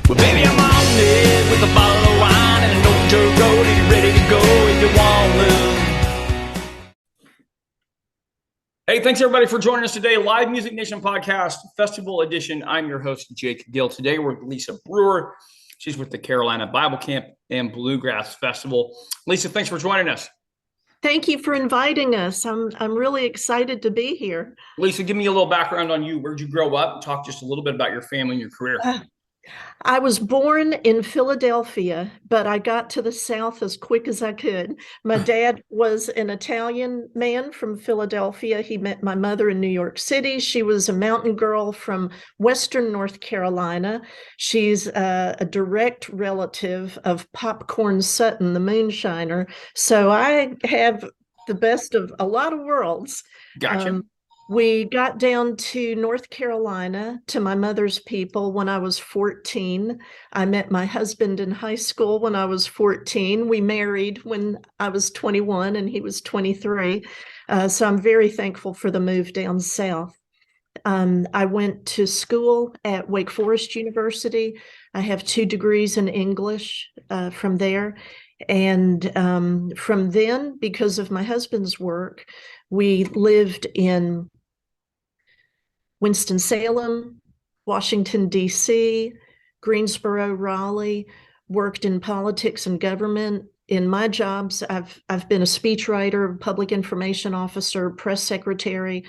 Well, baby, I'm on it with a bottle of wine and an old dirt road, and you're ready to go if you want to. Hey, thanks everybody for joining us today. Live Music Nation Podcast, Festival Edition. I'm your host, Jake Gill. Today we're with Lisa Brewer. She's with the Carolina Bible Camp and Bluegrass Festival. Lisa, thanks for joining us. Thank you for inviting us. I'm really excited to be here. Lisa, give me a little background on you. Where'd you grow up? Talk just a little bit about your family and your career. I was born in Philadelphia, but I got to the South as quick as I could. My dad was an Italian man from Philadelphia. He met my mother in New York City. She was a mountain girl from Western North Carolina. She's a direct relative of Popcorn Sutton, the moonshiner. So I have the best of a lot of worlds. Gotcha. We got down to North Carolina to my mother's people when I was 14. I met my husband in high school when I was 14. We married when I was 21 and he was 23. So I'm very thankful for the move down south. I went to school at Wake Forest University. I have 2 degrees in English from there. And from then, because of my husband's work, we lived in Winston-Salem, Washington, D.C., Greensboro, Raleigh, worked in politics and government. In my jobs, I've been a speechwriter, public information officer, press secretary,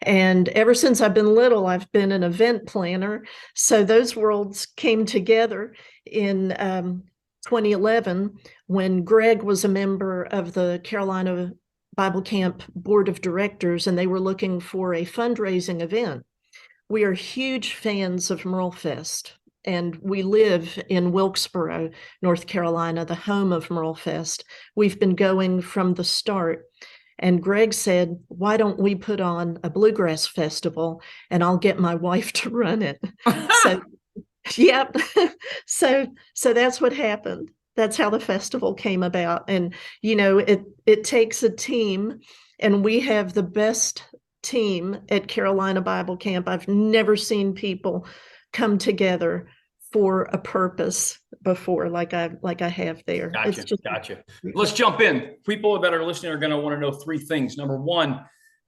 and ever since I've been little, I've been an event planner. So those worlds came together in 2011 when Greg was a member of the Carolina Bible Camp Board of Directors, and they were looking for a fundraising event. We are huge fans of Merle Fest, and we live in Wilkesboro, North Carolina, the home of Merle Fest. We've been going from the start. And Greg said, why don't we put on a bluegrass festival and I'll get my wife to run it. So, yep. So that's what happened. That's how the festival came about. And, you know, it takes a team, and we have the best team at Carolina Bible Camp. I've never seen people come together for a purpose before like I have there. Gotcha. Let's jump in. People that are listening are going to want to know 3 things. Number 1,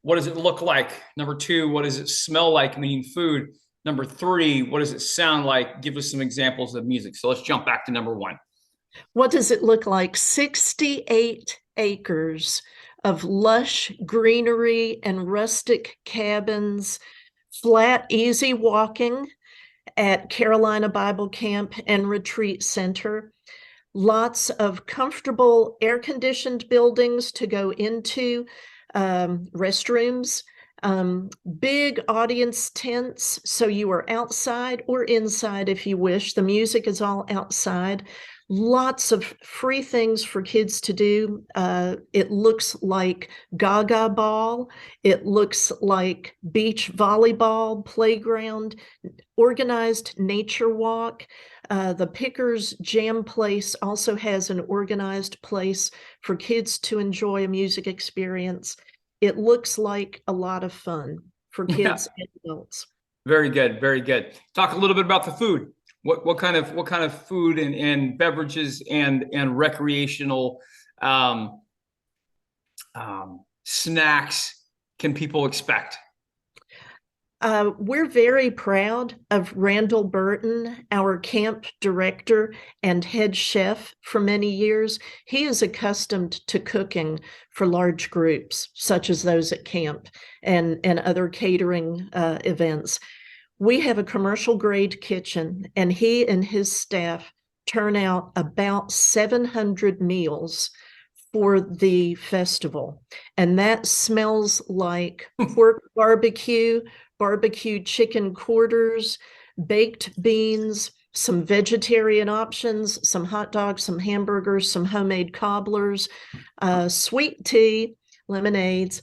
what does it look like? Number 2, what does it smell like, meaning food? Number 3, what does it sound like? Give us some examples of music. So let's jump back to number 1. What does it look like? 68 acres of lush greenery and rustic cabins, flat, easy walking at Carolina Bible Camp and Retreat Center. Lots of comfortable air-conditioned buildings to go into, restrooms, big audience tents, so you are outside or inside if you wish. The music is all outside. Lots of free things for kids to do. It looks like Gaga Ball. It looks like beach volleyball, playground, organized nature walk. The Pickers Jam Place also has an organized place for kids to enjoy a music experience. It looks like a lot of fun for kids and adults. Very good. Very good. Talk a little bit about the food. What kind of food and beverages and recreational snacks can people expect? We're very proud of Randall Burton, our camp director and head chef for many years. He is accustomed to cooking for large groups, such as those at camp and other catering events. We have a commercial grade kitchen, and he and his staff turn out about 700 meals for the festival. And that smells like pork barbecue chicken quarters, baked beans, some vegetarian options, some hot dogs, some hamburgers, some homemade cobblers, sweet tea, lemonades.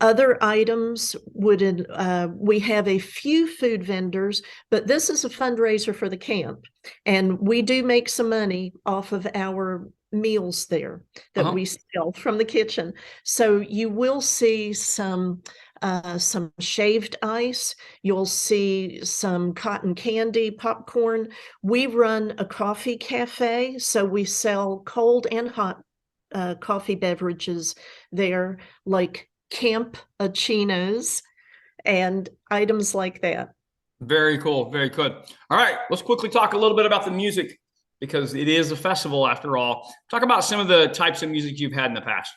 Other items we have a few food vendors, but this is a fundraiser for the camp. And we do make some money off of our meals there that we sell from the kitchen. So you will see some some shaved ice. You'll see some cotton candy, popcorn. We run a coffee cafe, so we sell cold and hot coffee beverages there, like campuccinos and items like that. Very cool. Very good. All right. Let's quickly talk a little bit about the music because it is a festival after all. Talk about some of the types of music you've had in the past.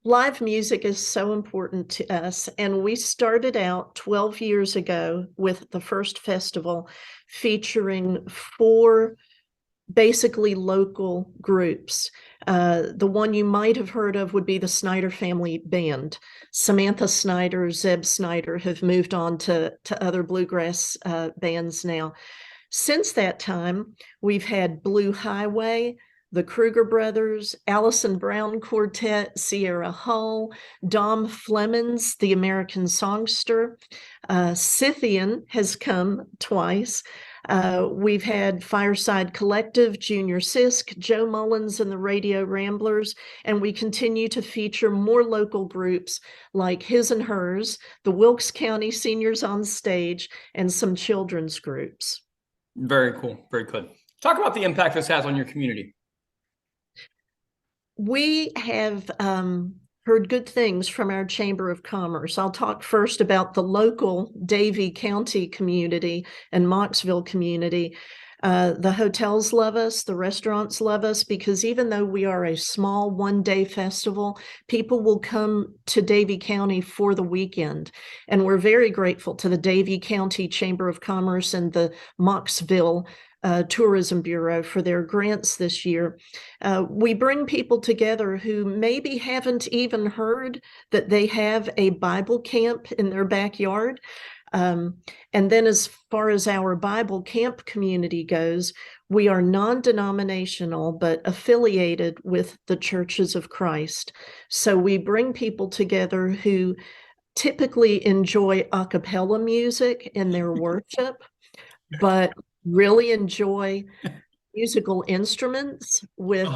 Live music is so important to us, and we started out 12 years ago with the first festival featuring four basically local groups. The one you might have heard of would be the Snyder Family Band. Samantha Snyder, Zeb Snyder have moved on to other bluegrass bands now. Since that time, we've had Blue Highway, the Kruger Brothers, Allison Brown Quartet, Sierra Hull, Dom Flemons, the American songster. Scythian has come twice. We've had Fireside Collective, Junior Sisk, Joe Mullins and the Radio Ramblers, and we continue to feature more local groups like His and Hers, the Wilkes County Seniors on Stage, and some children's groups. Very cool. Very good. Talk about the impact this has on your community. We have heard good things from our Chamber of Commerce. I'll talk first about the local Davie County community and Moxville community. The hotels love us, the restaurants love us, because even though we are a small one-day festival, people will come to Davie County for the weekend. And we're very grateful to the Davie County Chamber of Commerce and the Moxville Tourism Bureau for their grants this year. We bring people together who maybe haven't even heard that they have a Bible camp in their backyard. And then as far as our Bible camp community goes, we are non-denominational, but affiliated with the Churches of Christ. So we bring people together who typically enjoy a cappella music in their worship, but really enjoy musical instruments with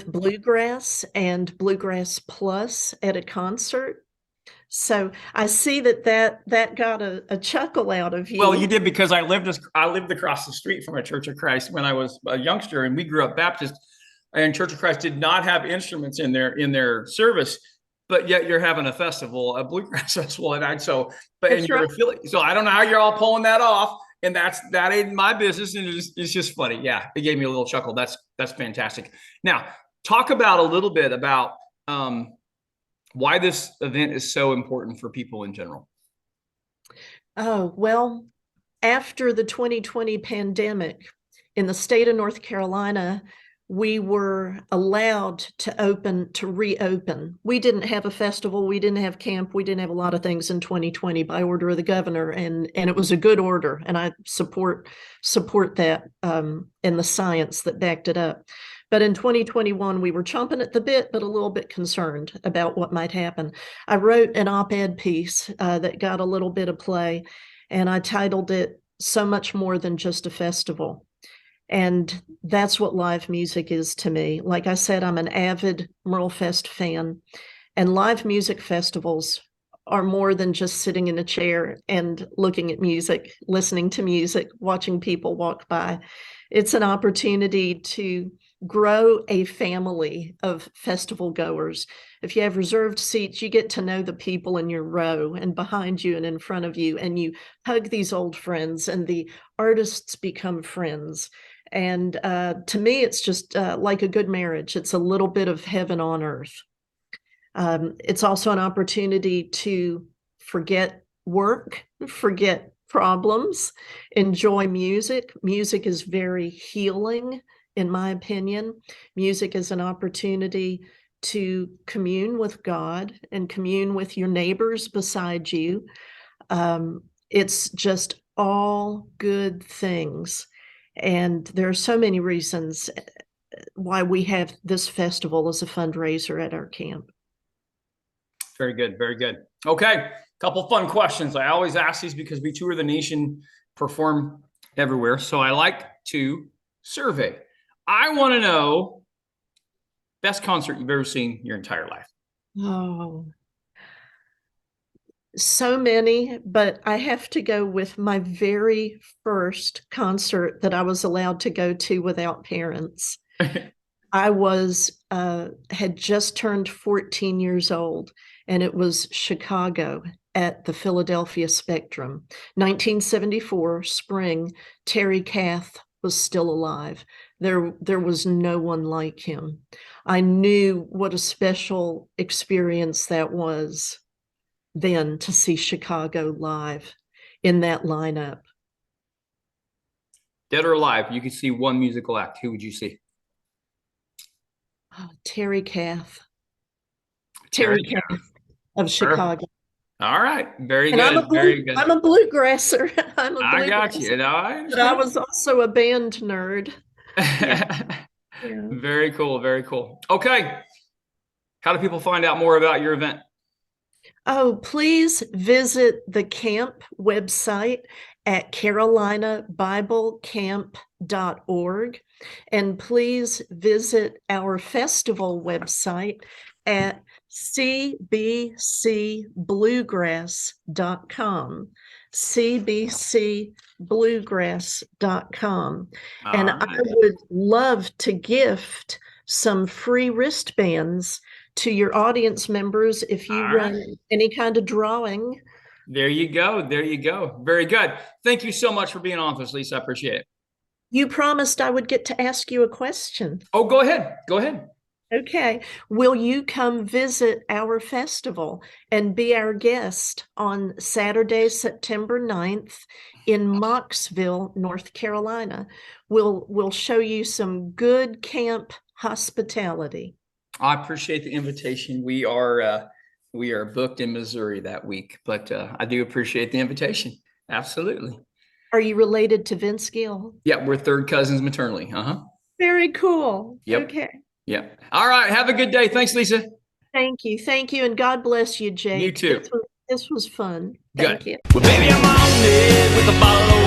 bluegrass and bluegrass plus at a concert. So I see that got a chuckle out of you. Well, you did, because I lived across the street from a Church of Christ when I was a youngster, and we grew up Baptist, and Church of Christ did not have instruments in their service, but yet you're having a festival, a bluegrass festival, and you're affiliated. So I don't know how you're all pulling that off, and that ain't my business, and it's just funny. Yeah, it gave me a little chuckle. That's fantastic. Now, talk about a little bit about why this event is so important for people in general. Oh, well, after the 2020 pandemic in the state of North Carolina, we were allowed to reopen. We didn't have a festival, we didn't have camp, we didn't have a lot of things in 2020 by order of the governor, and it was a good order, and I support that and the science that backed it up. But in 2021, we were chomping at the bit, but a little bit concerned about what might happen. I wrote an op-ed piece that got a little bit of play, and I titled it "So Much More Than Just a Festival." And that's what live music is to me. Like I said, I'm an avid Merlefest fan, and live music festivals are more than just sitting in a chair and looking at music, listening to music, watching people walk by. It's an opportunity to grow a family of festival goers. If you have reserved seats, you get to know the people in your row and behind you and in front of you, and you hug these old friends, and the artists become friends. And to me, it's just like a good marriage. It's a little bit of heaven on earth. It's also an opportunity to forget work, forget problems, enjoy music. Music is very healing, in my opinion. Music is an opportunity to commune with God and commune with your neighbors beside you. It's just all good things. And there are so many reasons why we have this festival as a fundraiser at our camp. Very good. Very good. Okay. Couple fun questions. I always ask these because we tour the nation, perform everywhere. So I like to survey. I want to know best concert you've ever seen your entire life. Oh, So many, but I have to go with my very first concert that I was allowed to go to without parents. I had just turned 14 years old, and it was Chicago at the Philadelphia Spectrum. 1974, spring, Terry Kath was still alive. There was no one like him. I knew what a special experience that was then to see Chicago live in that lineup. Dead or alive, you could see one musical act. Who would you see? Oh, Terry Kath. Terry Kath of Chicago. All right. Very And good. Very good. I'm a bluegrasser. I got you. No, I but I was also a band nerd. Yeah. Yeah. Very cool. Very cool. Okay. How do people find out more about your event? Oh, please visit the camp website at carolinabiblecamp.org. And please visit our festival website at cbcbluegrass.com. cbcbluegrass.com. And I would love to gift some free wristbands to your audience members if you run any kind of drawing. There you go. There you go. Very good. Thank you so much for being on with us, Lisa. I appreciate it. You promised I would get to ask you a question. Oh, go ahead. Go ahead. Okay. Will you come visit our festival and be our guest on Saturday, September 9th in Mocksville, North Carolina? We'll show you some good camp hospitality. I appreciate the invitation. We are booked in Missouri that week, but I do appreciate the invitation. Absolutely. Are you related to Vince Gill? Yeah, we're third cousins maternally. Very cool. Yep. Okay. Yeah. All right. Have a good day. Thanks, Lisa. Thank you. Thank you. And God bless you, Jake. You too. This was fun. Good. Thank you. Well, baby, I'm on it with a bottle of